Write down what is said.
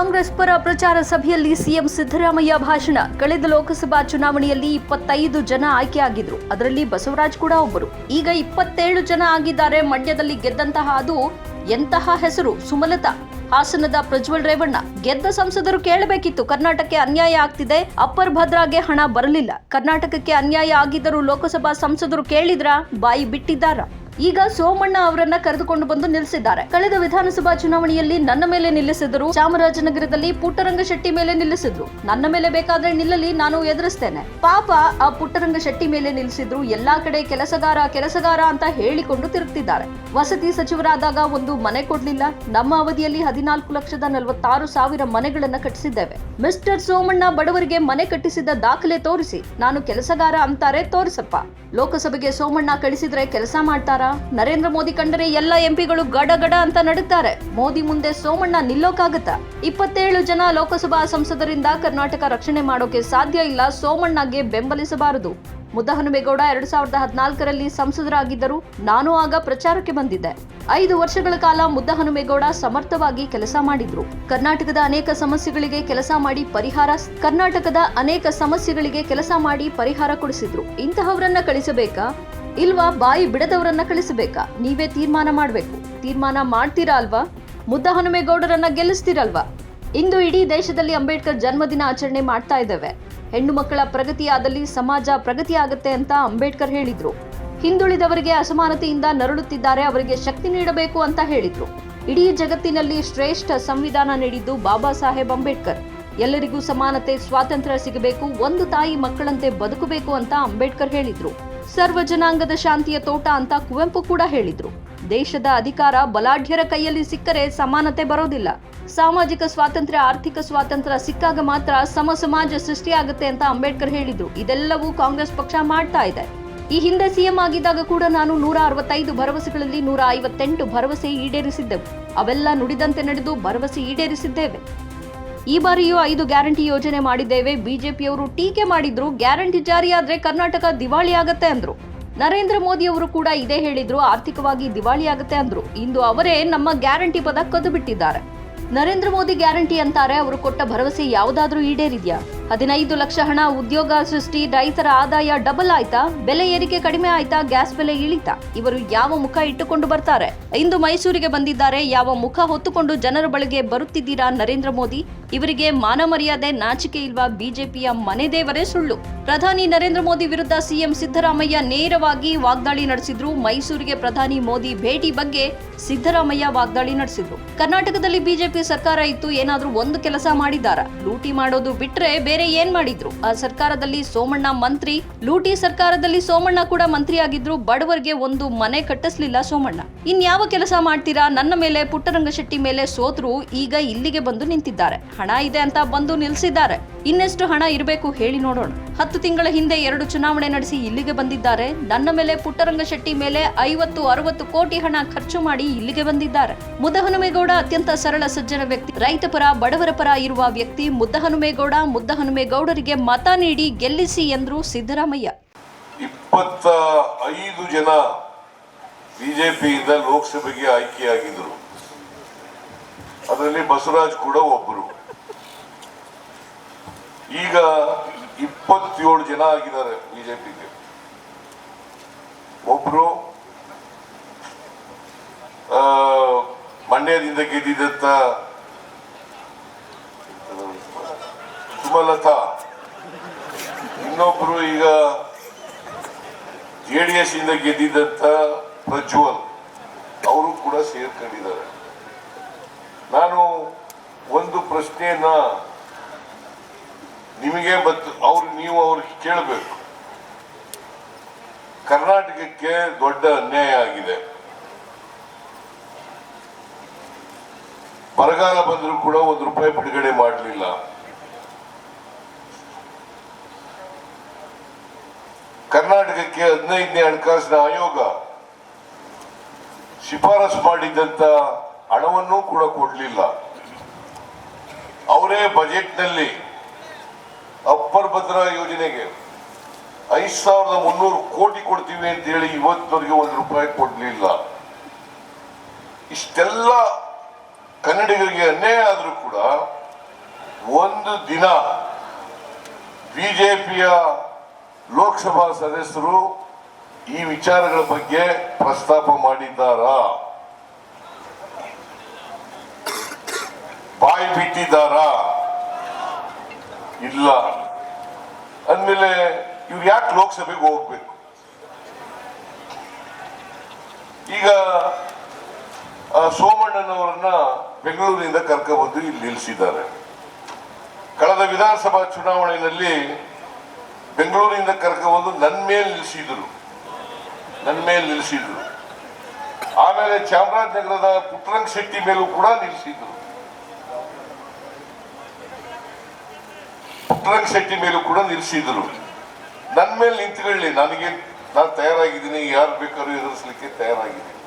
ಕಾಂಗ್ರೆಸ್ ಪರ ಪ್ರಚಾರ ಸಭೆಯಲ್ಲಿ ಸಿಎಂ ಸಿದ್ದರಾಮಯ್ಯ ಭಾಷಣ. ಕಳೆದ ಲೋಕಸಭಾ ಚುನಾವಣೆಯಲ್ಲಿ 25 ಜನ ಆಯ್ಕೆಯಾಗಿದ್ರು. ಅದರಲ್ಲಿ ಬಸವರಾಜ್ ಕೂಡ ಒಬ್ಬರು. ಈಗ 27 ಜನ ಆಗಿದ್ದಾರೆ. ಮಂಡ್ಯದಲ್ಲಿ ಗೆದ್ದಂತಹ ಅದು ಎಂತಹ ಹೆಸರು, ಸುಮಲತಾ. ಹಾಸನದ ಪ್ರಜ್ವಲ್ ರೇವಣ್ಣ. ಗೆದ್ದ ಸಂಸದರು ಕೇಳಬೇಕಿತ್ತು, ಕರ್ನಾಟಕಕ್ಕೆ ಅನ್ಯಾಯ ಆಗ್ತಿದೆ, ಅಪ್ಪರ್ ಭದ್ರಾಗೆ ಹಣ ಬರಲಿಲ್ಲ. ಕರ್ನಾಟಕಕ್ಕೆ ಅನ್ಯಾಯ ಆಗಿದ್ದರೂ ಲೋಕಸಭಾ ಸಂಸದರು ಕೇಳಿದ್ರಾ? ಬಾಯಿ ಬಿಟ್ಟಿದ್ದಾರ? ಈಗ ಸೋಮಣ್ಣ ಅವರನ್ನ ಕರೆದುಕೊಂಡು ಬಂದು ನಿಲ್ಲಿಸಿದ್ದಾರೆ. ಕಳೆದ ವಿಧಾನಸಭಾ ಚುನಾವಣೆಯಲ್ಲಿ ನನ್ನ ಮೇಲೆ ನಿಲ್ಲಿಸಿದರು. ಚಾಮರಾಜನಗರದಲ್ಲಿ ಪುಟ್ಟರಂಗ ಶೆಟ್ಟಿ ಮೇಲೆ ನಿಲ್ಲಿಸಿದ್ರು. ನನ್ನ ಮೇಲೆ ಬೇಕಾದ್ರೆ ನಿಲ್ಲಲಿ, ನಾನು ಎದುರಿಸ್ತೇನೆ. ಪಾಪ ಆ ಪುಟ್ಟರಂಗ ಶೆಟ್ಟಿ ಮೇಲೆ ನಿಲ್ಲಿಸಿದ್ರು. ಎಲ್ಲಾ ಕಡೆ ಕೆಲಸಗಾರ ಅಂತ ಹೇಳಿಕೊಂಡು ತಿರುಗ್ತಿದ್ದಾರೆ. ವಸತಿ ಸಚಿವರಾದಾಗ ಒಂದು ಮನೆ ಕೊಡ್ಲಿಲ್ಲ. ನಮ್ಮ ಅವಧಿಯಲ್ಲಿ 14,46,000 ಮನೆಗಳನ್ನ ಕಟ್ಟಿಸಿದ್ದೇವೆ. ಮಿಸ್ಟರ್ ಸೋಮಣ್ಣ, ಬಡವರಿಗೆ ಮನೆ ಕಟ್ಟಿಸಿದ ದಾಖಲೆ ತೋರಿಸಿ. ನಾನು ಕೆಲಸಗಾರ ಅಂತಾರೆ, ತೋರಿಸಪ್ಪ. ಲೋಕಸಭೆಗೆ ಸೋಮಣ್ಣ ಕಳಿಸಿದ್ರೆ ಕೆಲಸ ಮಾಡ್ತಾರ? ನರೇಂದ್ರ ಮೋದಿ ಕಂಡರೆ ಎಲ್ಲ ಎಂಪಿಗಳು ಗಡಗಡ ಅಂತ ನಡುತ್ತಾರೆ. ಮೋದಿ ಮುಂದೆ ಸೋಮಣ್ಣ ನಿಲ್ಲೋಕಾಗತ್ತಾ? 27 ಜನ ಲೋಕಸಭಾ ಸಂಸದರಿಂದ ಕರ್ನಾಟಕ ರಕ್ಷಣೆ ಮಾಡೋಕೆ ಸಾಧ್ಯ ಇಲ್ಲ. ಸೋಮಣ್ಣಗೆ ಬೆಂಬಲಿಸಬಾರದು. ಮುದ್ದಹನುಮೇಗೌಡ 2014ರಲ್ಲಿ ಸಂಸದರಾಗಿದ್ದರು. ನಾನು ಆಗ ಪ್ರಚಾರಕ್ಕೆ ಬಂದಿದ್ದೆ. 5 ವರ್ಷಗಳ ಕಾಲ ಮುದ್ದಹನುಮೇಗೌಡ ಸಮರ್ಥವಾಗಿ ಕೆಲಸ ಮಾಡಿದ್ರು. ಕರ್ನಾಟಕದ ಅನೇಕ ಸಮಸ್ಯೆಗಳಿಗೆ ಕೆಲಸ ಮಾಡಿ ಪರಿಹಾರ ಕೊಡಿಸಿದ್ರು. ಇಂತಹವರನ್ನ ಕಳಿಸಬೇಕಾ ಇಲ್ವಾ? ಬಾಯಿ ಬಿಡದವರನ್ನ ಕಳಿಸಬೇಕಾ? ನೀವೇ ತೀರ್ಮಾನ ಮಾಡಬೇಕು. ತೀರ್ಮಾನ ಮಾಡ್ತೀರಾ ಅಲ್ವಾ? ಮುದ್ದಹನುಮೇಗೌಡರನ್ನ ಗೆಲ್ಲಿಸ್ತೀರಲ್ವಾ? ಇಂದು ಇಡೀ ದೇಶದಲ್ಲಿ ಅಂಬೇಡ್ಕರ್ ಜನ್ಮದಿನ ಆಚರಣೆ ಮಾಡ್ತಾ ಇದ್ದೇವೆ. ಹೆಣ್ಣು ಮಕ್ಕಳ ಪ್ರಗತಿಯಾದಲ್ಲಿ ಸಮಾಜ ಪ್ರಗತಿ ಆಗುತ್ತೆ ಅಂತ ಅಂಬೇಡ್ಕರ್ ಹೇಳಿದ್ರು. ಹಿಂದುಳಿದವರಿಗೆ ಅಸಮಾನತೆಯಿಂದ ನರಳುತ್ತಿದ್ದಾರೆ, ಅವರಿಗೆ ಶಕ್ತಿ ನೀಡಬೇಕು ಅಂತ ಹೇಳಿದ್ರು. ಇಡೀ ಜಗತ್ತಿನಲ್ಲಿ ಶ್ರೇಷ್ಠ ಸಂವಿಧಾನ ನೀಡಿದ್ದು ಬಾಬಾ ಸಾಹೇಬ್ ಅಂಬೇಡ್ಕರ್. ಎಲ್ಲರಿಗೂ ಸಮಾನತೆ, ಸ್ವಾತಂತ್ರ್ಯ ಸಿಗಬೇಕು, ಒಂದು ತಾಯಿ ಮಕ್ಕಳಂತೆ ಬದುಕಬೇಕು ಅಂತ ಅಂಬೇಡ್ಕರ್ ಹೇಳಿದ್ರು. ಸರ್ವ ಜನಾಂಗದ ಶಾಂತಿಯ ತೋಟ ಅಂತ ಕುವೆಂಪು ಕೂಡ ಹೇಳಿದ್ರು. ದೇಶದ ಅಧಿಕಾರ ಬಲಾಢ್ಯರ ಕೈಯಲ್ಲಿ ಸಿಕ್ಕರೆ ಸಮಾನತೆ ಬರೋದಿಲ್ಲ. ಸಾಮಾಜಿಕ ಸ್ವಾತಂತ್ರ್ಯ, ಆರ್ಥಿಕ ಸ್ವಾತಂತ್ರ್ಯ ಸಿಕ್ಕಾಗ ಮಾತ್ರ ಸಮಾಜ ಸೃಷ್ಟಿಯಾಗುತ್ತೆ ಅಂತ ಅಂಬೇಡ್ಕರ್ ಹೇಳಿದ್ರು. ಇದೆಲ್ಲವೂ ಕಾಂಗ್ರೆಸ್ ಪಕ್ಷ ಮಾಡ್ತಾ ಇದೆ. ಈ ಹಿಂದೆ ಸಿಎಂ ಆಗಿದ್ದಾಗ ಕೂಡ ನಾನು 165 ಭರವಸೆಗಳಲ್ಲಿ 158 ಭರವಸೆ ಈಡೇರಿಸಿದ್ದೆವು. ಅವೆಲ್ಲ ನುಡಿದಂತೆ ನಡೆದು ಭರವಸೆ ಈಡೇರಿಸಿದ್ದೇವೆ. ಈ ಬಾರಿಯೂ 5 ಗ್ಯಾರಂಟಿ ಯೋಜನೆ ಮಾಡಿದ್ದೇವೆ. ಬಿಜೆಪಿಯವರು ಟೀಕೆ ಮಾಡಿದ್ರು. ಗ್ಯಾರಂಟಿ ಜಾರಿಯಾದ್ರೆ ಕರ್ನಾಟಕ ದಿವಾಳಿ ಆಗತ್ತೆ ಅಂದ್ರು. ನರೇಂದ್ರ ಮೋದಿ ಅವರು ಕೂಡ ಇದೇ ಹೇಳಿದ್ರು, ಆರ್ಥಿಕವಾಗಿ ದಿವಾಳಿ ಆಗತ್ತೆ ಅಂದ್ರು. ಇಂದು ಅವರೇ ನಮ್ಮ ಗ್ಯಾರಂಟಿ ಪದ ಕದ್ದು ಬಿಟ್ಟಿದ್ದಾರೆ. ನರೇಂದ್ರ ಮೋದಿ ಗ್ಯಾರಂಟಿ ಅಂತಾರೆ, ಅವರು ಕೊಟ್ಟ ಭರವಸೆ ಯಾವುದಾದ್ರೂ ಈಡೇರಿದ್ಯಾ? 15 ಲಕ್ಷ ಹಣ ಉದ್ಯೋಗ ಸೃಷ್ಟಿ, ರೈತರ ಆದಾಯ ಡಬಲ್ ಆಯ್ತಾ? ಬೆಲೆ ಏರಿಕೆ ಕಡಿಮೆ ಆಯ್ತಾ? ಗ್ಯಾಸ್ ಬೆಲೆ ಇಳಿತಾ? ಇವರು ಯಾವ ಮುಖ ಇಟ್ಟುಕೊಂಡು ಬರ್ತಾರೆ? ಇಂದು ಮೈಸೂರಿಗೆ ಬಂದಿದ್ದಾರೆ. ಯಾವ ಮುಖ ಹೊತ್ತುಕೊಂಡು ಜನರ ಬಳಿಗೆ ಬರುತ್ತಿದ್ದೀರಾ ನರೇಂದ್ರ ಮೋದಿ? ಇವರಿಗೆ ಮಾನ ಮರ್ಯಾದೆ, ನಾಚಿಕೆ ಇಲ್ವಾ? ಬಿಜೆಪಿಯ ಮನೆ ದೇವರೇ ಸುಳ್ಳು. ಪ್ರಧಾನಿ ನರೇಂದ್ರ ಮೋದಿ ವಿರುದ್ಧ ಸಿಎಂ ಸಿದ್ದರಾಮಯ್ಯ ನೇರವಾಗಿ ವಾಗ್ದಾಳಿ ನಡೆಸಿದ್ರು. ಮೈಸೂರಿಗೆ ಪ್ರಧಾನಿ ಮೋದಿ ಭೇಟಿ ಬಗ್ಗೆ ಸಿದ್ದರಾಮಯ್ಯ ವಾಗ್ದಾಳಿ ನಡೆಸಿದ್ರು. ಕರ್ನಾಟಕದಲ್ಲಿ ಬಿಜೆಪಿ ಸರ್ಕಾರ ಇತ್ತು, ಏನಾದ್ರೂ ಒಂದು ಕೆಲಸ ಮಾಡಿದಾರ? ಲೂಟಿ ಮಾಡೋದು ಬಿಟ್ರೆ ಬೇರೆ ಏನ್ ಮಾಡಿದ್ರು? ಆ ಸರ್ಕಾರದಲ್ಲಿ ಸೋಮಣ್ಣ ಮಂತ್ರಿ, ಲೂಟಿ ಸರ್ಕಾರದಲ್ಲಿ ಸೋಮಣ್ಣ ಕೂಡ ಮಂತ್ರಿ ಆಗಿದ್ರು. ಬಡವರಿಗೆ ಒಂದು ಮನೆ ಕಟ್ಟಿಸ್ಲಿಲ್ಲ ಸೋಮಣ್ಣ. ಇನ್ಯಾವ ಕೆಲಸ ಮಾಡ್ತೀರಾ? ನನ್ನ ಮೇಲೆ, ಪುಟ್ಟರಂಗ ಶೆಟ್ಟಿ ಮೇಲೆ ಸೋತ್ರು. ಈಗ ಇಲ್ಲಿಗೆ ಬಂದು ನಿಂತಿದ್ದಾರೆ. ಹಣ ಇದೆ ಅಂತ ಬಂದು ನಿಲ್ಸಿದ್ದಾರೆ. ಇನ್ನೆಷ್ಟು ಹಣ ಇರಬೇಕು ಹೇಳಿ ನೋಡೋಣ. 10 ತಿಂಗಳ ಹಿಂದೆ 2 ಚುನಾವಣೆ ನಡೆಸಿ ಇಲ್ಲಿಗೆ ಬಂದಿದ್ದಾರೆ. ನನ್ನ ಮೇಲೆ, ಪುಟ್ಟರಂಗ ಶೆಟ್ಟಿ ಮೇಲೆ 50-60 ಕೋಟಿ ಹಣ ಖರ್ಚು ಮಾಡಿ ಇಲ್ಲಿಗೆ ಬಂದಿದ್ದಾರೆ. ಮುದ್ದಹನುಮೇಗೌಡ ಅತ್ಯಂತ ಸರಳ ಸಜ್ಜನ ವ್ಯಕ್ತಿ, ರೈತ ಪರ, ಬಡವರ ಪರ ಇರುವ ವ್ಯಕ್ತಿ ಮುದ್ದಹನುಮೇಗೌಡ. ಮುದ್ದಹನುಮೇಗೌಡರಿಗೆ ಮತ ನೀಡಿ ಗೆಲ್ಲಿಸಿ ಎಂದ್ರು ಸಿದ್ದರಾಮಯ್ಯ. 25 ಜನ ಬಿಜೆಪಿಯಿಂದ ಲೋಕಸಭೆಗೆ ಆಯ್ಕೆಯಾಗಿದ್ರು. ಅದರಲ್ಲಿ ಬಸವರಾಜ್ ಕೂಡ ಒಬ್ಬರು. ಈಗ 27 ಜನ ಆಗಿದ್ದಾರೆ ಬಿಜೆಪಿಗೆ. ಒಬ್ರು ಮಂಡ್ಯದಿಂದ ಗೆದ್ದಿದ್ದಂತ ಸುಮಲತಾ, ಇನ್ನೊಬ್ರು ಈಗ JDS ಇಂದ ಗೆದ್ದಿದ್ದಂತ ಪ್ರಜ್ವಲ್, ಅವರು ಕೂಡ ಸೇರ್ಕೊಂಡಿದ್ದಾರೆ. ನಾನು ಒಂದು ಪ್ರಶ್ನೆಯನ್ನ ನಿಮಗೆ ನೀವು ಅವ್ರಿಗೆ ಕೇಳಬೇಕು. ಕರ್ನಾಟಕಕ್ಕೆ ದೊಡ್ಡ ಅನ್ಯಾಯ ಆಗಿದೆ. ಬರಗಾಲ ಬಂದರೂ ಕೂಡ ₹1 ಬಿಡುಗಡೆ ಮಾಡಲಿಲ್ಲ. ಕರ್ನಾಟಕಕ್ಕೆ 15ನೇ ಹಣಕಾಸಿನ ಆಯೋಗ ಶಿಫಾರಸು ಮಾಡಿದ್ದಂತ ಹಣವನ್ನೂ ಕೂಡ ಕೊಡಲಿಲ್ಲ. ಅವರೇ ಬಜೆಟ್ನಲ್ಲಿ ಅಪ್ಪರ್ ಭದ್ರಾ ಯೋಜನೆಗೆ 5,300 ಕೋಟಿ ಕೊಡ್ತೀವಿ ಅಂತ ಹೇಳಿ ಇವತ್ತವರೆಗೆ ₹1 ಕೊಡ್ಲಿಲ್ಲ. ಇಷ್ಟೆಲ್ಲ ಕನ್ನಡಿಗರಿಗೆ ಅನ್ಯಾಯ ಆದರೂ ಕೂಡ ಒಂದು ದಿನ ಬಿಜೆಪಿಯ ಲೋಕಸಭಾ ಸದಸ್ಯರು ಈ ವಿಚಾರಗಳ ಬಗ್ಗೆ ಪ್ರಸ್ತಾಪ ಮಾಡಿದ್ದಾರಾ? ಬಾಯಿ ಬಿಟ್ಟಿದ್ದಾರಾ? ಇಲ್ಲ. ಅಂದಮೇಲೆ ಇವ್ರು ಯಾಕೆ ಲೋಕಸಭೆಗೆ ಹೋಗ್ಬೇಕು? ಈಗ ಸೋಮಣ್ಣನವರನ್ನ ಬೆಂಗಳೂರಿನಿಂದ ಕರ್ಕೊಂಡ್ಬಂದು ಇಲ್ಲಿ ನಿಲ್ಲಿಸಿದ್ದಾರೆ. ಕಳೆದ ವಿಧಾನಸಭಾ ಚುನಾವಣೆಯಲ್ಲಿ ಬೆಂಗಳೂರಿನಿಂದ ಕರ್ಕೊಂಡ್ಬಂದು ನನ್ನ ಮೇಲೆ ನಿಲ್ಲಿಸಿದ್ರು. ಆಮೇಲೆ ಚಾಮರಾಜನಗರದ ಪುಟ್ಟರಂಗ ಶೆಟ್ಟಿ ಮೇಲೂ ಕೂಡ ನಿಲ್ಲಿಸಿದ್ರು. ನನ್ನ ಮೇಲೆ ನಿಂತ್ಕೊಳ್ಳಿ, ನಾನು ತಯಾರಾಗಿದ್ದೀನಿ, ಯಾರು ಬೇಕಾದ್ರೂ ಎದುರಿಸಲಿಕ್ಕೆ ತಯಾರಾಗಿದ್ದೀನಿ.